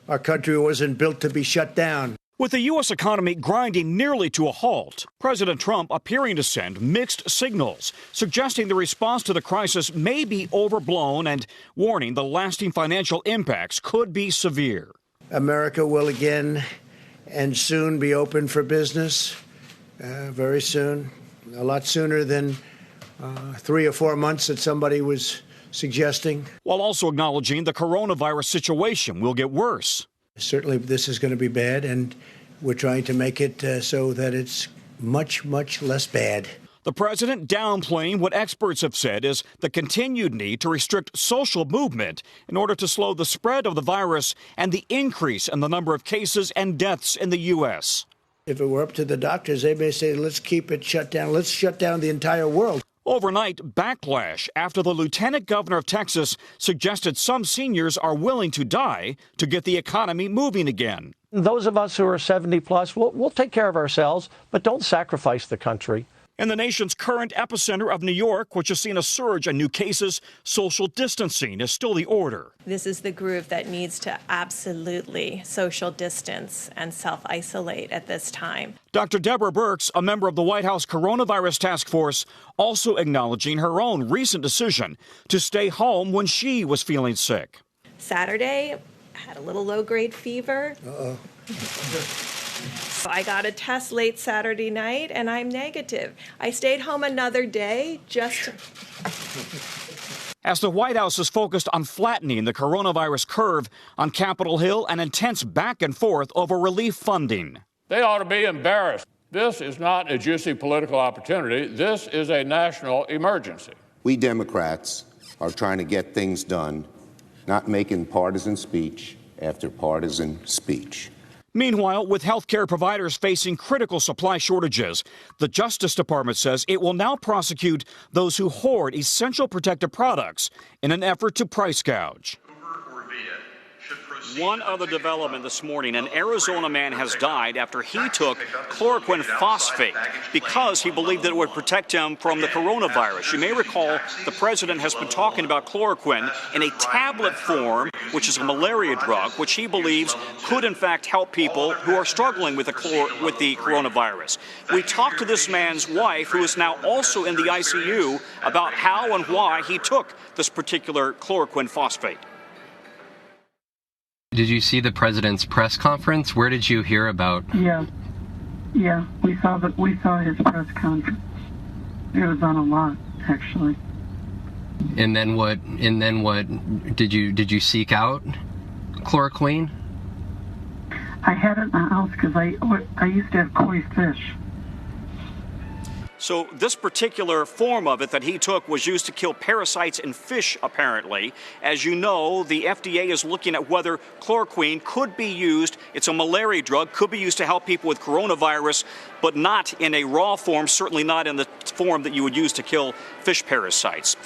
Our country wasn't built to be shut down. With the U.S. economy grinding nearly to a halt, President Trump appearing to send mixed signals, suggesting the response to the crisis may be overblown and warning the lasting financial impacts could be severe. America will again and soon be open for business, very soon, a lot sooner than 3 or 4 months that somebody was suggesting. While also acknowledging the coronavirus situation will get worse. Certainly this is going to be bad, and we're trying to make it so that it's much, much less bad. The president downplaying what experts have said is the continued need to restrict social movement in order to slow the spread of the virus and the increase in the number of cases and deaths in the U.S. If it were up to the doctors, they may say, let's keep it shut down. Let's shut down the entire world. Overnight backlash after the lieutenant governor of Texas suggested some seniors are willing to die to get the economy moving again. Those of us who are 70 plus, we'll take care of ourselves, but don't sacrifice the country. In the nation's current epicenter of New York, which has seen a surge in new cases, social distancing is still the order. This is the group that needs to absolutely social distance and self-isolate at this time. Dr. Deborah Birx, a member of the White House Coronavirus Task Force, also acknowledging her own recent decision to stay home when she was feeling sick. Saturday, I had a little low-grade fever. Uh-oh. I got a test late Saturday night, and I'm negative. I stayed home another day just As the White House is focused on flattening the coronavirus curve on Capitol Hill, an intense back and forth over relief funding. They ought to be embarrassed. This is not a juicy political opportunity. This is a national emergency. We Democrats are trying to get things done, not making partisan speech after partisan speech. Meanwhile, with healthcare providers facing critical supply shortages, the Justice Department says it will now prosecute those who hoard essential protective products in an effort to price gouge. One other development this morning, an Arizona man has died after he took chloroquine phosphate because he believed that it would protect him from the coronavirus. You may recall the president has been talking about chloroquine in a tablet form, which is a malaria drug, which he believes could in fact help people who are struggling with the coronavirus. We talked to this man's wife, who is now also in the ICU, about how and why he took this particular chloroquine phosphate. Did you see the president's press conference? Where did you hear about? Yeah, we saw his press conference. It was on a lot, actually. And then what? Did you seek out chloroquine? I had it in the house because I used to have koi fish. So this particular form of it that he took was used to kill parasites in fish, apparently. As you know, the FDA is looking at whether chloroquine could be used. It's a malaria drug, could be used to help people with coronavirus, but not in a raw form, certainly not in the form that you would use to kill fish parasites.